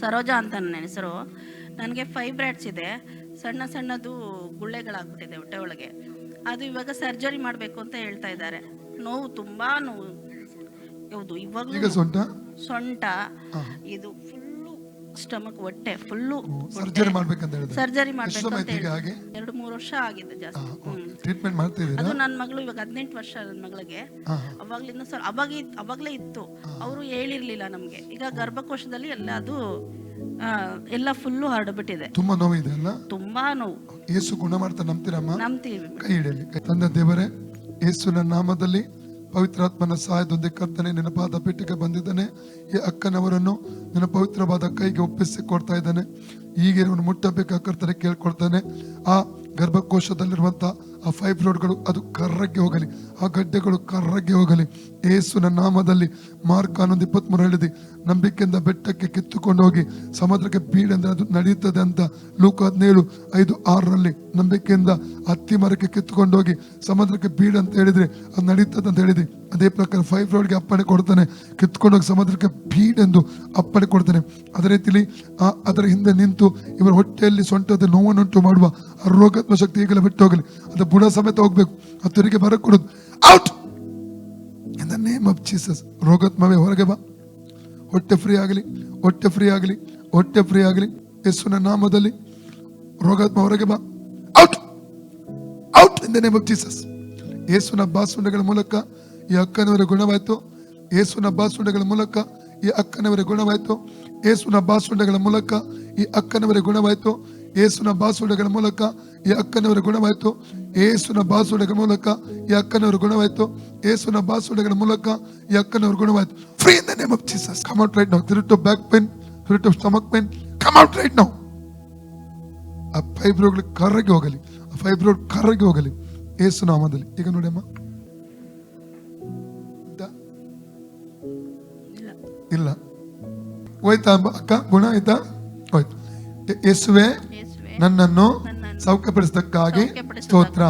ಸರೋಜಾ ಅಂತ ನನ್ನ ಹೆಸರು. ನನಗೆ ಫೈಬ್ರಾಯ್ಡ್ಸ್ ಇದೆ, ಸಣ್ಣ ಸಣ್ಣದು ಗುಳ್ಳೆಗಳಾಗ್ಬಿಟ್ಟಿದೆ ಹೊಟ್ಟೆ ಒಳಗೆ. ಅದು ಇವಾಗ ಸರ್ಜರಿ ಮಾಡಬೇಕು ಅಂತ ಹೇಳ್ತಾ ಇದ್ದಾರೆ. ನೋವು, ತುಂಬಾ ನೋವು. ಹೌದು, ಇವಾಗಲೂ ಸೊಂಟ, ಇದು ಫುಲ್ಲು ಸ್ಟಮಕ್, ಹೊಟ್ಟೆ ಫುಲ್ಲು ಸರ್ಜರಿ ಮಾಡ್ಬೇಕಂತ ಹೇಳಿದ್ರು. ಸರ್ಜರಿ ಮಾಡ್ಬೇಕು ಅಂತ ಹೇಳಿ 2-3 ವರ್ಷ ಆಗಿದೆ ಜಾಸ್ತಿ. ಟ್ರೀಟ್ಮೆಂಟ್ ಮಾಡ್ತಿದ್ದೀರಾ? ಅದು ನನ್ನ ಮಗಳು ಇವಾಗ 18 ವರ್ಷ. ನನ್ನ ಮಗಳಿಗೆ ಅವಾಗ್ಲಿಂದ ಅವಾಗಲೇ ಇತ್ತು. ಅವರು ಹೇಳಿರ್ಲಿಲ್ಲ ನಮ್ಗೆ. ಈಗ ಗರ್ಭಕೋಶದಲ್ಲಿ ಎಲ್ಲ ಅದು ಎಲ್ಲ ಫುಲ್ಲು ಹರಡ್ಬಿಟ್ಟಿದೆ. ತುಂಬಾ ನೋವು ಇದೆ ಅಲ್ಲ? ತುಂಬಾ ನೋವು. ಯೇಸು ಗುಣ ಮಾಡ್ತಾ ನಂಬ್ತೀರಮ್ಮ? ನಂಬ್ತೀವಿ. ಕೈ ಹಿಡಿಯಲಿ. ತಂದೆ ದೇವರೇ, ಯೇಸುವಿನ ನಾಮದಲ್ಲಿ ಪವಿತ್ರಾತ್ಮನ ಸಹಾಯದೊಂದಿಗೆ ಕರ್ತನೆ ನಿನ್ನ ಪಾದ ಪೀಠಕ್ಕೆ ಬಂದಿದ್ದಾನೆ. ಈ ಅಕ್ಕನವರನ್ನು ನಿನ್ನ ಪವಿತ್ರವಾದ ಕೈಗೆ ಒಪ್ಪಿಸಿ ಕೊಡ್ತಾ ಇದ್ದಾನೆ. ಹೀಗೆ ಇವನು ಮುಟ್ಟಬೇಕಾ ಕರ್ತನೆ ಕೇಳ್ಕೊಳ್ತಾನೆ. ಆ ಗರ್ಭಕೋಶದಲ್ಲಿರುವಂತ ಆ ಫೈಬ್ರಾಯ್ಡ್ಗಳು ಅದು ಕರ್ರಗೆ ಹೋಗಲಿ, ಆ ಗಡ್ಡೆಗಳು ಕರ್ರಗೆ ಹೋಗಲಿ ಯೇಸುವಿನ ನಾಮದಲ್ಲಿ. ಮಾರ್ಕ 11:23 ಹೇಳಿದೆ, ನಂಬಿಕೆಯಿಂದ ಬೆಟ್ಟಕ್ಕೆ ಕಿತ್ತುಕೊಂಡು ಹೋಗಿ ಸಮುದ್ರಕ್ಕೆ ಬೀಳಂದ್ರೆ ಅದು ನಡೆಯುತ್ತದೆ ಅಂತ. ಲೂಕ 17:5-6 ನಂಬಿಕೆಯಿಂದ ಹತ್ತಿ ಮರಕ್ಕೆ ಕಿತ್ತುಕೊಂಡು ಹೋಗಿ ಸಮುದ್ರಕ್ಕೆ ಬೀಳ ಅಂತ ಹೇಳಿದ್ರೆ ಅದು ನಡೀತದೆ ಅಂತ ಹೇಳಿದೆ. ಅದೇ ಪ್ರಕಾರ ಫೈಬ್ರಾಯ್ಡ್ಗೆ ಅಪ್ಪಣೆ ಕೊಡ್ತಾನೆ, ಕಿತ್ಕೊಂಡು ಹೋಗಿ ಸಮುದ್ರಕ್ಕೆ ಬೀಡೆಂದು ಅಪ್ಪಣೆ ಕೊಡ್ತಾನೆ. ಅದೇ ರೀತಿಲಿ ಅದರ ಹಿಂದೆ ನಿಂತು ಇವರ ಹೊಟ್ಟೆಯಲ್ಲಿ ಸೊಂಟದ ನೋವನ್ನುಂಟು ಮಾಡುವ ಆ ರೋಗಾತ್ಮ ಶಕ್ತಿ ಈಗಲೇ ಬಿಟ್ಟು ಹೋಗಲಿ. ಅದು ಬುಡ ಸಮೇತ ಹೋಗ್ಬೇಕು, ಅದು ತಿರುಗಿ ಬರಕೊಡೋದು out in the name of Jesus. ರೋಗಾತ್ಮವೇ ಹೊರಗೆ ಬಾ, ಹೊಟ್ಟೆ ಫ್ರೀ ಆಗಲಿ, ಹೊಟ್ಟೆ ಫ್ರೀ ಆಗಲಿ, ಹೊಟ್ಟೆ ಫ್ರೀ ಆಗಲಿ ಯೇಸುವಿನ ನಾಮದಲ್ಲಿ. ರೋಗಾತ್ಮ ಹೊರಗೆ ಬಾ, out out in the name of Jesus. ಯೇಸುವಿನ ಬಾಸುಂಡೆಗಳ ಮೂಲಕ ಈ ಅಕ್ಕನವರ ಗುಣವಾಯ್ತು. ಯೇಸುವಿನ ಬಾಸುಂಡೆಗಳ ಮೂಲಕ ಈ ಅಕ್ಕನವರ ಗುಣವಾಯ್ತು. ಯೇಸುವಿನ ಬಾಸುಂಡೆಗಳ ಮೂಲಕ ಈ ಅಕ್ಕನವರ ಗುಣವಾಯ್ತು. ಯೇಸುವಿನ ಬಾಸುಂಡೆಗಳ ಮೂಲಕ ಈ ಅಕ್ಕನವರ ಗುಣವಾಯ್ತು. ಯೇಸುವಿನ ಬಾಸುಂಡೆಗಳ ಮೂಲಕ ಈ ಅಕ್ಕನವರ ಗುಣವಾಯ್ತು. ಯೇಸುವಿನ ಬಾಸುಂಡೆಗಳ ಮೂಲಕ ಈ ಅಕ್ಕನವರ ಗುಣವಾಯ್ತು. Free in the name of Jesus. Come out right now. Spirit of back pain, spirit of stomach pain, come out right now. ಆ ಫೈಬ್ರಾಯ್ಡ್ಗಳು ಕರ್ರಗೆ ಹೋಗಲಿ, ಆ ಫೈಬ್ರಾಯ್ಡ್ ಕರ್ರಗೆ ಹೋಗಲಿ ಯೇಸು ನಾಮದಲ್ಲಿ. ಈಗ ನೋಡಿ ಅಮ್ಮ, ಇಲ್ಲ ಹೋಯ್ತಾ ಅಕ್ಕ? ಗುಣ ಆಯ್ತಾ? ಹೋಯ್ತು. ಯೇಸುವೆ ನನ್ನನ್ನು ಸೌಖ್ಯಪಡಿಸಿದ್ದಕ್ಕಾಗಿ ಸ್ತೋತ್ರ.